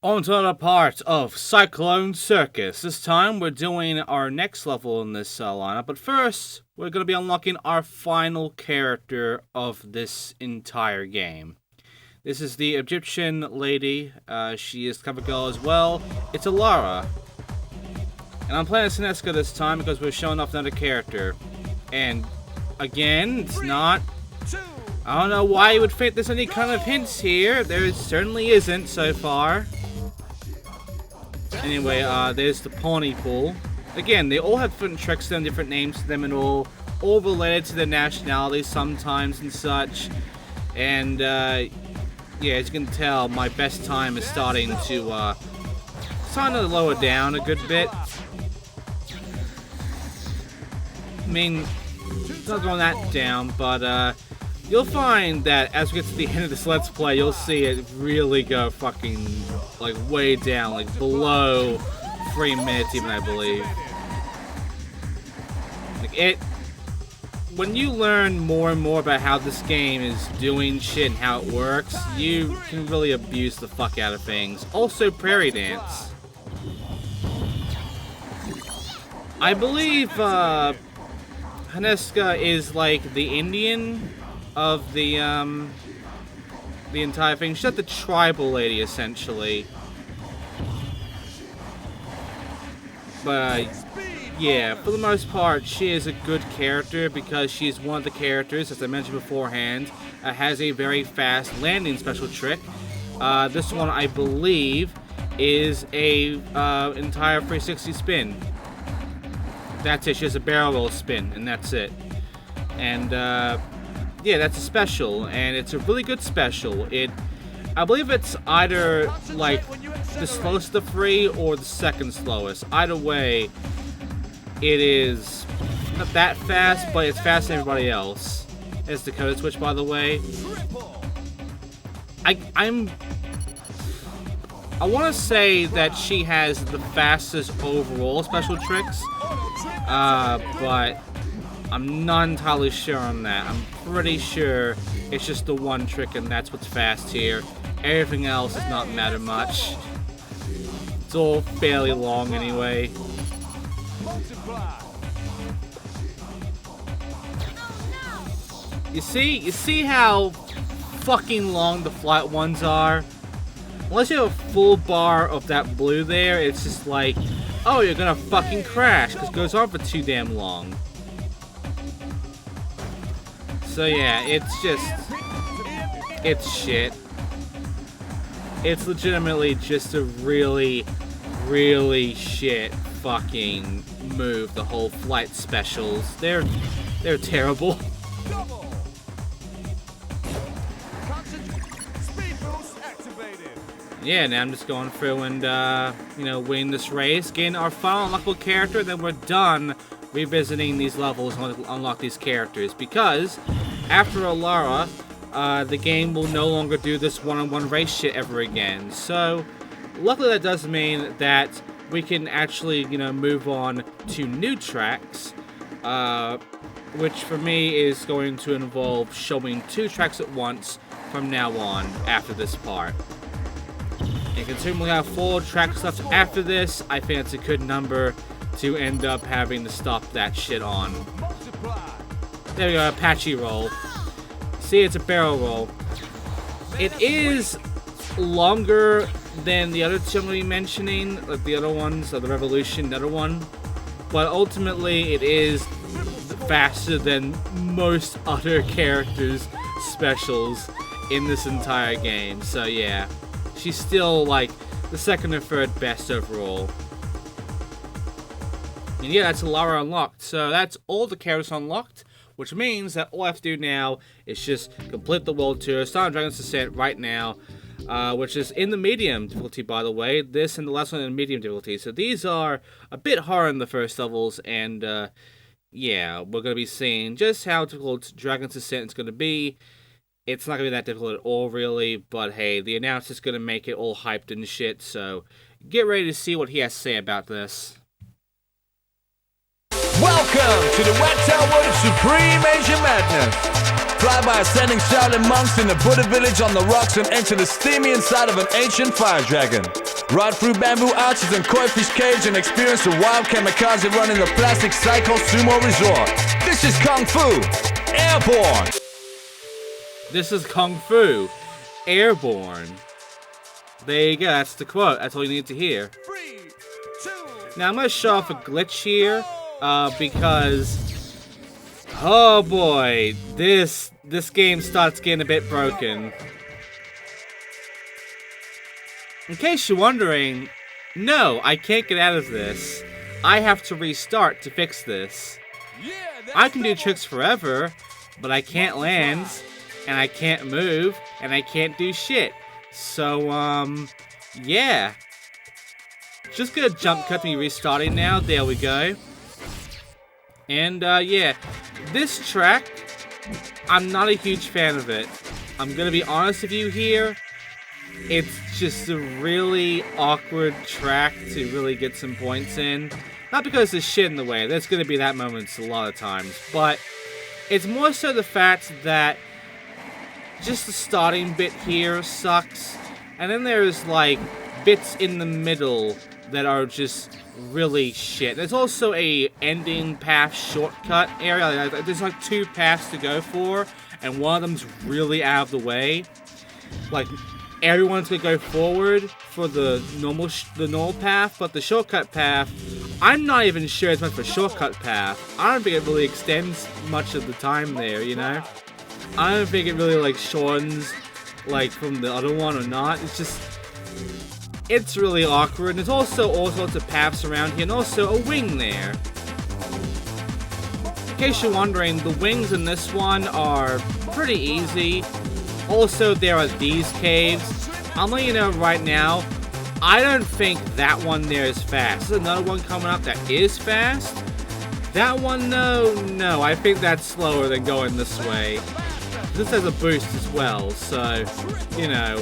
On to another part of Cyclone Circus. This time we're doing our next level in this lineup, but first we're going to be unlocking our final character of this entire game. This is the Egyptian lady. She is cover girl as well. It's Alara. And I'm playing Xindictive this time because we're showing off another character. And again, it's not... I don't know why you would think there's any kind of hints here. There certainly isn't so far. Anyway, there's the pony pool. Again, they all have different tricks to them, different names to them, and all related to their nationality sometimes and such. And yeah, as you can tell, my best time is starting to lower down a good bit. I mean, it's not going that down, but you'll find that as we get to the end of this Let's Play, you'll see it really go fucking, like, way down, like, below 3 minutes even, I believe. Like, when you learn more and more about how this game is doing shit and how it works, you can really abuse the fuck out of things. Also, Prairie Dance. I believe, Haneska is, like, the Indian of the entire thing. She's not the tribal lady, essentially. But, yeah, for the most part, she is a good character because she's one of the characters, as I mentioned beforehand, has a very fast landing special trick. This one, I believe, is a entire 360 spin. That's it. She has a barrel roll spin, and that's it. And, yeah, that's a special, and it's a really good special. I believe it's either, like, the slowest of the three or the second slowest. Either way, it is not that fast, but it's faster than everybody else. It's the code switch, by the way. I want to say that she has the fastest overall special tricks, but I'm not entirely sure on that. I'm pretty sure it's just the one trick and that's what's fast here. Everything else does not matter much. It's all fairly long anyway. You see how fucking long the flight ones are? Unless you have a full bar of that blue there, it's just like, oh, you're gonna fucking crash because it goes on for too damn long. So yeah, it's shit. It's legitimately just a really, really shit fucking move, the whole flight specials. They're terrible. Yeah, now I'm just going through and, you know, win this race, gain our final unlockable character, then we're done revisiting these levels and unlock these characters, because after Alara, the game will no longer do this one-on-one race shit ever again. So, luckily that does mean that we can actually, you know, move on to new tracks, which for me is going to involve showing 2 tracks at once from now on after this part. And considering we have 4 tracks left after this, I think it's a good number to end up having to stop that shit on. There we go, Apache roll. See, it's a barrel roll. It is longer than the other 2 I'm going to be mentioning, like the other ones, the Revolution, the other one. But ultimately, it is faster than most other characters' specials in this entire game. So yeah, she's still like the second or third best overall. And yeah, that's Alara unlocked. So that's all the characters unlocked, which means that all I have to do now is just complete the world tour, start on Dragon's Descent right now, which is in the medium difficulty, by the way. This and the last one in medium difficulty. So these are a bit harder in the first levels, and yeah, we're going to be seeing just how difficult Dragon's Descent is going to be. It's not going to be that difficult at all, really, but hey, the announcer's going to make it all hyped and shit, so get ready to see what he has to say about this. Welcome to the Wet Tower of Supreme Asian Madness. Fly by ascending shouting monks in the Buddha village on the rocks and enter the steamy inside of an ancient fire dragon. Ride through bamboo arches and koi fish caves and experience the wild kamikaze run in the plastic Cyclone Sumo Resort. This is Kung Fu Airborne. This is Kung Fu Airborne. There you go, that's the quote. That's all you need to hear. 3, 2, Now I'm gonna show off a glitch here, because oh boy, this game starts getting a bit broken. In case you're wondering, no, I can't get out of this. I have to restart to fix this. I can do tricks forever, but I can't land, and I can't move, and I can't do shit. So, yeah. Just gonna jump cut me restarting now. There we go. And, yeah. This track, I'm not a huge fan of it. I'm gonna be honest with you here. It's just a really awkward track to really get some points in. Not because there's shit in the way. There's gonna be that moments a lot of times. But it's more so the fact that just the starting bit here sucks, and then there's like bits in the middle that are just really shit. There's also a ending path shortcut area. There's like 2 paths to go for, and one of them's really out of the way. Like everyone's gonna go forward for the normal path, but the shortcut path, I'm not even sure it's much of a shortcut path. I don't think it really extends much of the time there, you know? I don't think it really like shortens like from the other one or not. It's really awkward. And there's also all sorts of paths around here, and also a wing there. In case you're wondering, the wings in this one are pretty easy. Also, there are these caves. I'll let you know right now, I don't think that one there is fast. There's another one coming up that is fast. That one, no, I think that's slower than going this way. This has a boost as well, so, you know,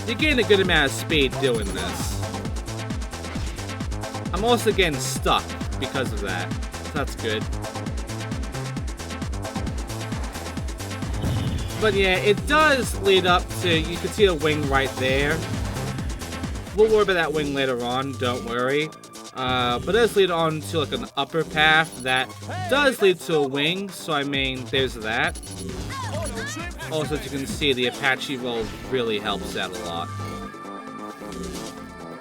you're getting a good amount of speed doing this. I'm also getting stuck because of that, so that's good. But yeah, it does lead up to, you can see a wing right there. We'll worry about that wing later on, don't worry. But it does lead on to like an upper path that does lead to a wing, so I mean, there's that. Also, as you can see, the Apache roll really helps out a lot.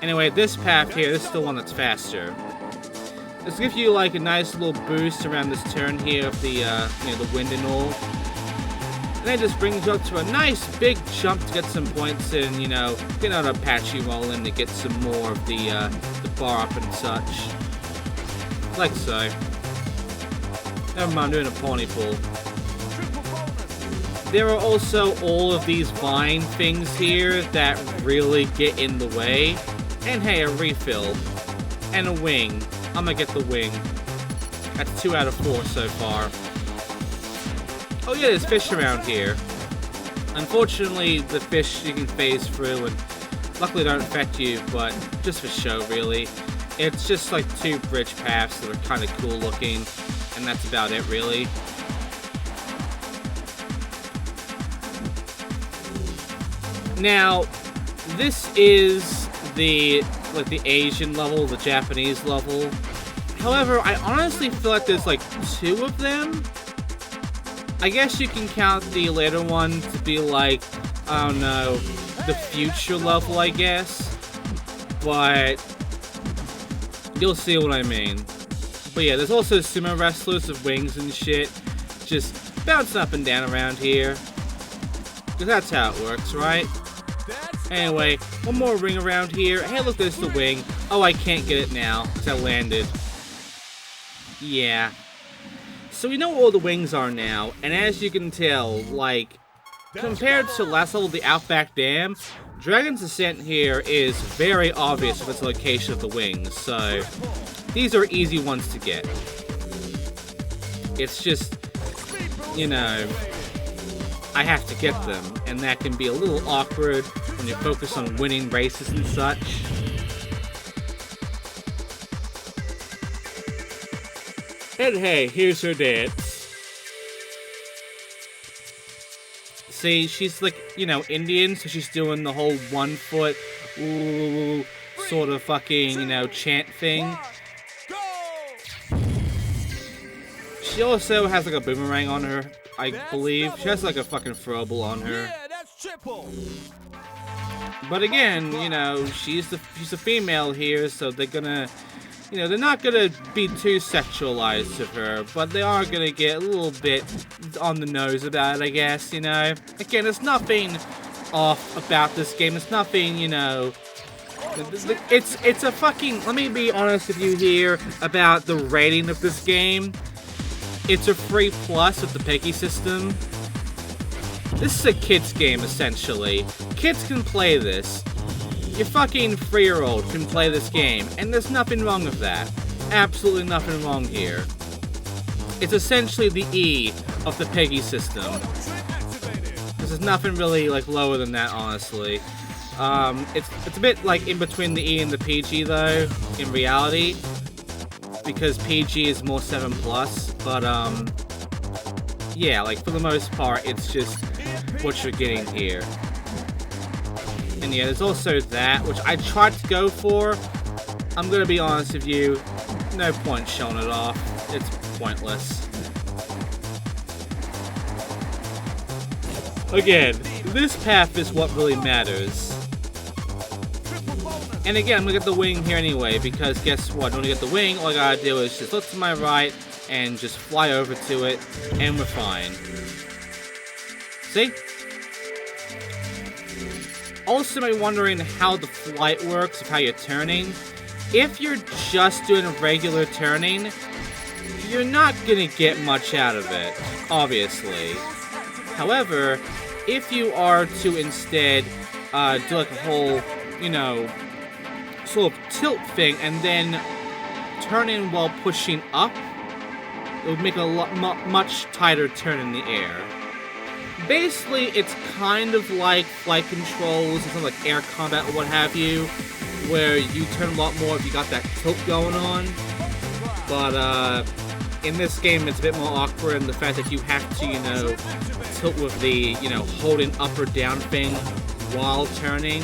Anyway, this path here, this is the one that's faster. This gives you like a nice little boost around this turn here of the, you know, the wind and all. And then it just brings you up to a nice big jump to get some points in, you know, get an Apache roll in to get some more of the bar up and such. Like so. Never mind, I'm doing a pony pull. There are also all of these vine things here that really get in the way. And hey, a refill. And a wing. I'm gonna get the wing. That's 2 out of 4 so far. Oh yeah, there's fish around here. Unfortunately, the fish you can phase through and luckily don't affect you, but just for show really. It's just like 2 bridge paths that are kind of cool looking, and that's about it really. Now, this is the Asian level, the Japanese level. However, I honestly feel like there's like 2 of them. I guess you can count the later one to be like, I don't know, the future level, I guess. But you'll see what I mean. But yeah, there's also sumo wrestlers with wings and shit, just bouncing up and down around here. Because that's how it works, right? Anyway, one more ring around here. Hey, look, there's the wing. Oh, I can't get it now, because I landed. Yeah. So we know where all the wings are now, and as you can tell, like, compared to last level, the Outback Dam, Dragon's Ascent here is very obvious of its location of the wings, so these are easy ones to get. It's just, you know, I have to get them, and that can be a little awkward when you focus on winning races and such. And hey, here's her dance. See, she's like, you know, Indian, so she's doing the whole 1 foot ooh, sort of fucking, you know, chant thing. She also has like a boomerang on her, I believe. She has like a fucking throwable on her. But again, you know, she's a female here, so they're gonna, you know, they're not gonna be too sexualized to her, but they are gonna get a little bit on the nose about it, I guess, you know. Again, there's nothing off about this game. It's nothing, you know. It's a fucking. Let me be honest with you here about the rating of this game. It's a free plus with the Peggy system. This is a kids game, essentially. Kids can play this. Your fucking 3-year-old can play this game, and there's nothing wrong with that. Absolutely nothing wrong here. It's essentially the E of the Peggy system. There's nothing really like lower than that, honestly. It's a bit like in between the E and the PG though, in reality, because PG is more 7+. But yeah, like for the most part, it's just what you're getting here. And yeah, there's also that, which I tried to go for. I'm gonna be honest with you, no point showing it off. It's pointless. Again, this path is what really matters. And again, I'm gonna get the wing here anyway, because guess what? When I get the wing, all I gotta do is just look to my right and just fly over to it, and we're fine. See? Also, I'm wondering how the flight works, of how you're turning. If you're just doing a regular turning, you're not gonna get much out of it, obviously. However, if you are to instead do like a whole, you know, sort of tilt thing and then turn in while pushing up, it would make a much tighter turn in the air. Basically, it's kind of like flight controls, it's not like air combat or what have you, where you turn a lot more if you got that tilt going on. But in this game, it's a bit more awkward in the fact that you have to, you know, tilt with the, you know, holding up or down thing while turning.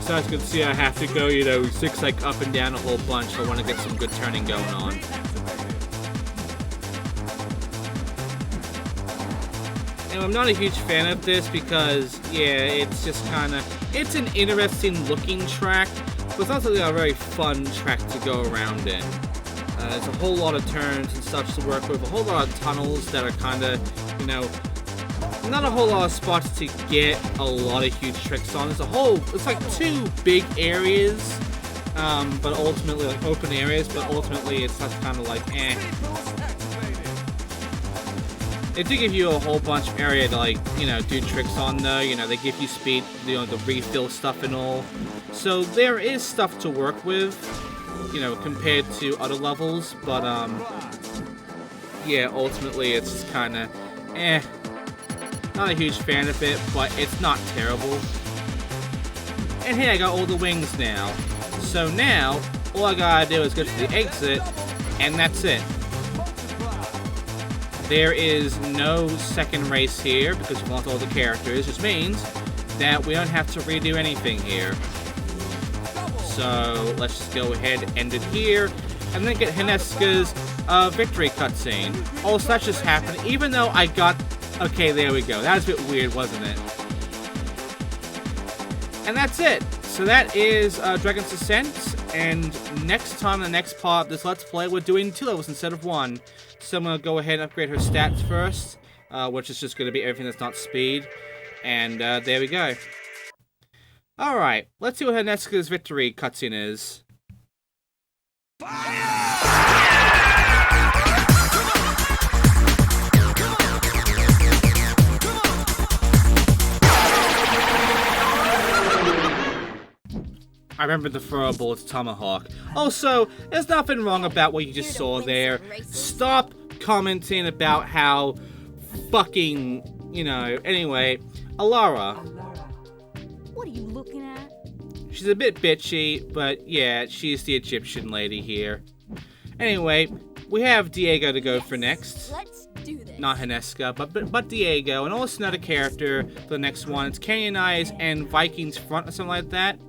So as you can see, I have to go, you know, zigzag up and down a whole bunch if I want to get some good turning going on. And I'm not a huge fan of this because, yeah, it's just kind of, it's an interesting looking track, but it's also a very fun track to go around in. There's a whole lot of turns and such to work with, a whole lot of tunnels that are kind of, you know, not a whole lot of spots to get a lot of huge tricks on. It's like 2 big areas, but ultimately, like open areas, but ultimately it's just kind of like, eh. They do give you a whole bunch of area to, like, you know, do tricks on though. You know, they give you speed, you know, the refill stuff and all. So there is stuff to work with, you know, compared to other levels, but yeah, ultimately it's just kind of, eh. Not a huge fan of it, but it's not terrible. And hey, I got all the wings now. So now, all I gotta do is go to the exit, and that's it. There is no second race here, because we want all the characters, which means that we don't have to redo anything here. So, let's just go ahead and end it here, and then get Hineska's victory cutscene. Also, that just happened, even though I got... Okay, there we go. That was a bit weird, wasn't it? And that's it. So that is Dragon's Descent, and next time, the next part of this Let's Play, we're doing 2 levels instead of 1. So I'm going to go ahead and upgrade her stats first, which is just going to be everything that's not speed. And there we go. Alright, let's see what Hineska's victory cutscene is. I remember the throwable, it's Tomahawk. Also, there's nothing wrong about what you just saw there. Stop commenting about how fucking, you know, anyway, Alara. What are you looking at? She's a bit bitchy, but yeah, she's the Egyptian lady here. Anyway, we have Diego to go for next. Let's do this. not Hineska, but Diego, and also another character for the next one. It's Canyon Eyes and Vikings Front or something like that.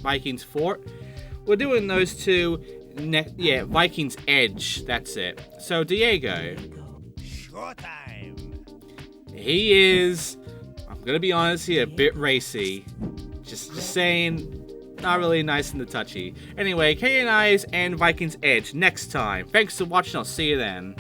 Vikings Fort. We're doing those two yeah, Vikings Edge, that's it. So Diego. Showtime. He is, I'm gonna be honest here, a bit racy. Just saying, not really nice and the touchy. Anyway, Canyon Eyes and Vikings Edge next time. Thanks for watching, I'll see you then.